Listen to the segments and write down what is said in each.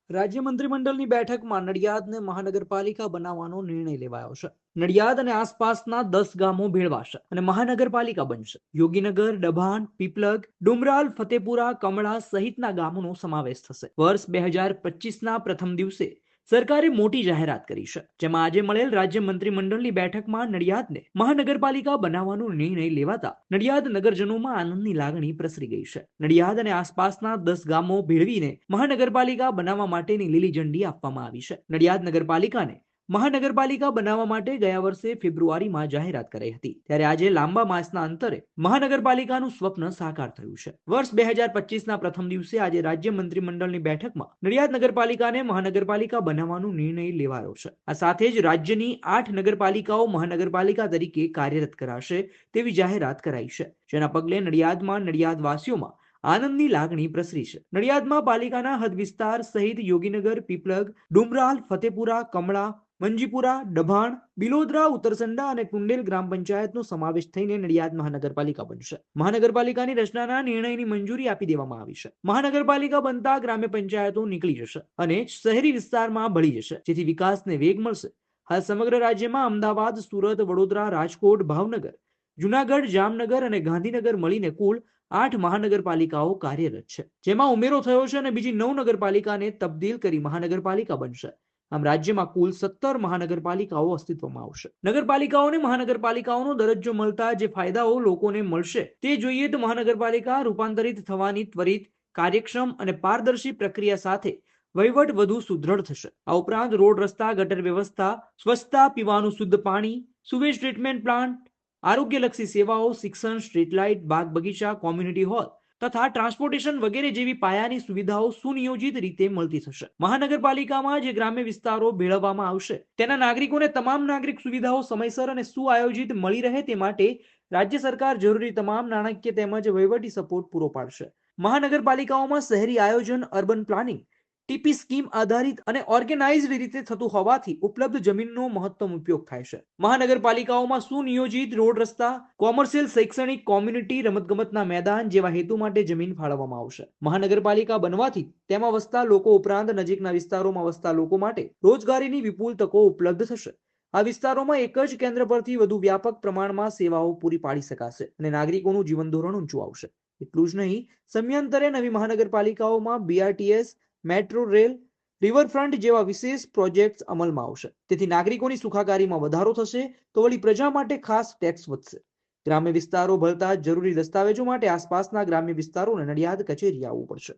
રાજ્ય મંત્રીમંડળની બેઠકમાં નડિયાદને મહાનગરપાલિકા બનાવવાનો નિર્ણય લેવાયો છે. નડિયાદ અને આસપાસના 10 ગામો ભેળવાશે અને મહાનગરપાલિકા બનશે. યોગીનગર, ડભાણ, પીપલગ, ડુમરાલ, ફતેપુરા, કમળા સહિતના ગામોનો સમાવેશ થશે. વર્ષ 2025ના પ્રથમ દિવસે સરકારે મોટી જાહેરાત કરી છે, જેમાં આજે મળેલ રાજ્ય મંત્રીમંડળની બેઠકમાં નડિયાદને મહાનગરપાલિકા બનાવવાનો નિર્ણય લેવાતા નડિયાદ નગરજનોમાં આનંદની લાગણી પ્રસરી ગઈ છે. નડિયાદ અને આસપાસના 10 ગામો ભેળવીને મહાનગરપાલિકા બનાવવા માટેની લીલી ઝંડી આપવામાં આવી છે. નડિયાદ નગરપાલિકાને મહાનગરપાલિકા બનાવવા માટે ગયા વર્ષે ફેબ્રુઆરીમાં જાહેરાત કરાઈ હતી, ત્યારે આજે લાંબા માસના અંતરે મહાનગરપાલિકાનું સ્વપ્ન સાકાર થયું છે. વર્ષ 2025ના પ્રથમ દિવસે આજે રાજ્ય મંત્રીમંડળની બેઠકમાં નડિયાદ નગરપાલિકાને મહાનગરપાલિકા બનાવવાનો નિર્ણય લેવાયો છે. આ સાથે જ રાજ્યની 8 નગરપાલિકાઓ મહાનગરપાલિકા તરીકે કાર્યરત કરાશે તેવી જાહેરાત કરાઈ છે, જેના પગલે નડિયાદમાં નડિયાદવાસીઓમાં આનંદની લાગણી પ્રસરી છે. નડિયાદમાં પાલિકાના હદ વિસ્તાર સહિત યોગીનગર, પીપલગ, ડુમરાલ, ફતેપુરા, કમળા, મંજીપુરા, ડભાણ, બિલોદરા, ઉત્તરસંડા અને કુંડેલ ગ્રામ પંચાયતનો સમાવેશ થઈને નડિયાદ મહાનગરપાલિકા બનશે. મહાનગરપાલિકાની રચનાના નિર્ણયની મંજૂરી આપી દેવામાં આવી છે. મહાનગરપાલિકા બનતા ગ્રામ્ય પંચાયતો નીકળી જશે અને શહેરી વિસ્તારમાં ભળી જશે, જેથી વિકાસને વેગ મળશે. હાલ સમગ્ર રાજ્યમાં અમદાવાદ, સુરત, વડોદરા, રાજકોટ, ભાવનગર, જુનાગઢ, જામનગર અને ગાંધીનગર મળીને કુલ 8 મહાનગરપાલિકાઓ કાર્યરત છે, જેમાં ઉમેરો થયો છે અને બીજી 9 નગરપાલિકાને તબદીલ કરી મહાનગરપાલિકા બનશે. આમ રાજ્યમાં કુલ 17 મહાનગરપાલિકાઓ અસ્તિત્વમાં આવશે. નગરપાલિકાઓને મહાનગરપાલિકાઓનો દરજ્જો મળતા જે ફાયદાઓ લોકોને મળશે તે જોઈએ તો મહાનગરપાલિકા રૂપાંતરિત થવાની ત્વરિત, કાર્યક્ષમ અને પારદર્શી પ્રક્રિયા સાથે વહીવટ વધુ સુદૃઢ થશે. આ ઉપરાંત રોડ, રસ્તા, ગટર વ્યવસ્થા, સ્વચ્છતા, પીવાનું શુદ્ધ પાણી, સુવેજ ટ્રીટમેન્ટ પ્લાન્ટ, આરોગ્યલક્ષી સેવાઓ, શિક્ષણ, સ્ટ્રીટ લાઇટ, બાગ બગીચા, કોમ્યુનિટી હોલ તથા ટ્રાન્સપોર્ટેશન વગેરે જેવી પાયાની સુવિધાઓ સુનિયોજિત રીતે મળતી થશે. મહાનગરપાલિકામાં જે ગ્રામ્ય વિસ્તારો ભેળવવામાં આવશે તેના નાગરિકોને તમામ નાગરિક સુવિધાઓ સમયસર અને સુઆયોજિત મળી રહે તે માટે રાજ્ય સરકાર જરૂરી તમામ નાણાકીય તેમજ વહીવટી સપોર્ટ પૂરો પાડશે. મહાનગરપાલિકાઓમાં શહેરી આયોજન, અર્બન પ્લાનિંગ, ટીપી સ્કીમ આધારિત અને ઓર્ગેનાઇઝડ રીતે થતું હોવાથી ઉપલબ્ધ જમીનનો મહત્તમ ઉપયોગ થાય છે. મહાનગરપાલિકાઓમાં સુનિયોજિત રોડ, રસ્તા, કોમર્શિયલ, શૈક્ષણિક, કોમ્યુનિટી, રમતગમતના મેદાન જેવા હેતુ માટે જમીન ફાળવવામાં આવશે. મહાનગરપાલિકા બનવાથી તેમાં વસતા લોકો ઉપરાંત નજીકના વિસ્તારોમાં વસતા લોકો માટે રોજગારીની વિપુલ તકો ઉપલબ્ધ થશે. આ વિસ્તારોમાં એક જ કેન્દ્ર પરથી વધુ વ્યાપક પ્રમાણમાં સેવાઓ પૂરી પાડી શકાશે અને નાગરિકોનું જીવન ધોરણ ઊંચું આવશે. એટલું જ નહીં, સમયાંતરે નવી મહાનગરપાલિકાઓમાં બીઆરટીએસ, મેટ્રો રેલ, રિવરફ્રન્ટ જેવા વિશેષ પ્રોજેક્ટ્સ અમલમાં આવશે. તેથી નાગરિકોની સુખાકારીમાં વધારો થશે તો વળી પ્રજા માટે ખાસ ટેક્સ વધશે. ગ્રામ્ય વિસ્તારો ભળતા જરૂરી દસ્તાવેજો માટે આસપાસના ગ્રામ્ય વિસ્તારોને નડિયાદ કચેરી આવવું પડશે.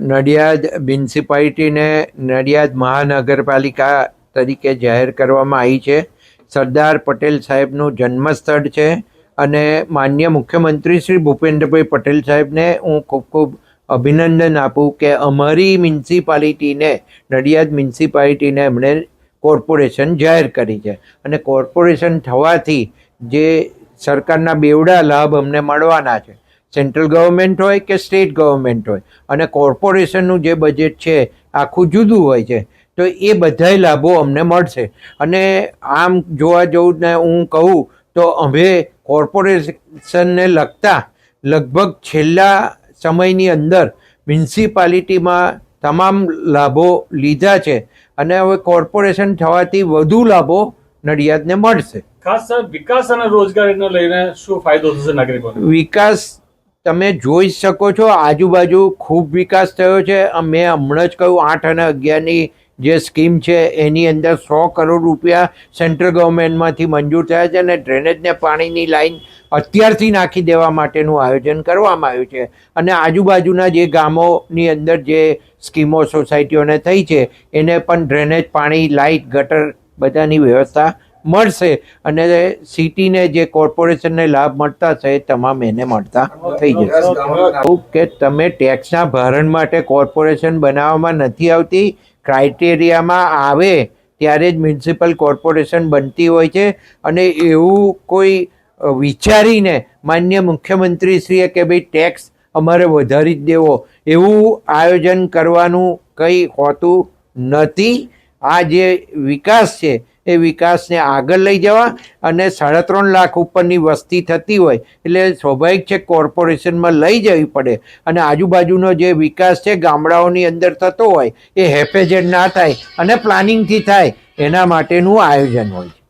નડિયાદ મ્યુનિસિપાલિટીને નડિયાદ મહાનગરપાલિકા તરીકે જાહેર કરવામાં આવી છે. સરદાર પટેલ સાહેબનું જન્મસ્થળ છે અને માનનીય મુખ્યમંત્રી શ્રી ભૂપેન્દ્રભાઈ પટેલ સાહેબને હું ખૂબ ખૂબ અભિનંદન આપું કે અમારી મ્યુનિસિપાલિટીને, નડિયાદ મ્યુનિસિપાલિટીને એમણે કોર્પોરેશન જાહેર કરી છે અને કોર્પોરેશન થવાથી જે સરકારના બેવડા લાભ અમને મળવાના છે, સેન્ટ્રલ ગવર્મેન્ટ હોય કે સ્ટેટ ગવર્મેન્ટ હોય, અને કોર્પોરેશનનું જે બજેટ છે આખું જુદું હોય છે, તો એ બધાય લાભો અમને મળશે. અને આમ જોવા જવું ને હું કહું તો અમે કોર્પોરેશનને લગતા લગભગ છેલ્લા સમયની અંદર મ્યુનિસિપાલિટીમાં તમામ લાભો લીધા છે અને હવે કોર્પોરેશન થવાથી વધુ લાભો નડિયાદને મળશે. ખાસ વિકાસ અને રોજગારીને લઈને શું ફાયદો થશે નાગરિકોને? વિકાસ તમે જોઈ શકો છો, આજુબાજુ ખૂબ વિકાસ થયો છે. મેં હમણાં જ કહ્યું 8 અને 11ની જે સ્કીમ છે એની અંદર 100 કરોડ રૂપિયા સેન્ટ્રલ ગવર્મેન્ટમાંથી મંજૂર થયા છે અને ડ્રેનેજને પાણીની લાઈન અત્યારથી નાખી દેવા માટેનું આયોજન કરવામાં આવ્યું છે. અને આજુબાજુના જે ગામોની અંદર જે સ્કીમો સોસાયટીઓને થઈ છે એને પણ ડ્રેનેજ, પાણી, લાઇટ, ગટર બધાની વ્યવસ્થા મળશે અને સિટીને જે કોર્પોરેશનને લાભ મળતા છે તમામ એને મળતા થઈ જશે. કે તમે ટેક્સના ભરણ માટે કોર્પોરેશન બનાવવામાં નથી આવતી, ક્રાઇટેરિયામાં આવે ત્યારે જ મ્યુનિસિપલ કોર્પોરેશન બનતી હોય છે. અને એવું કોઈ વિચારીને માનનીય મુખ્યમંત્રીશ્રીએ કે ભાઈ ટેક્સ અમારે વધારી જ દેવો એવું આયોજન કરવાનું કંઈ હોતું નથી. આ જે વિકાસ છે એ વિકાસને આગળ લઈ જવા. અને 3.5 લાખ ઉપરની વસ્તી થતી હોય એટલે સ્વાભાવિક છે કોર્પોરેશનમાં લઈ જવી પડે, અને આજુબાજુનો જે વિકાસ છે ગામડાઓની અંદર થતો હોય એ હેફેજેડ ના થાય અને પ્લાનિંગથી થાય એના માટેનું આયોજન હોય છે.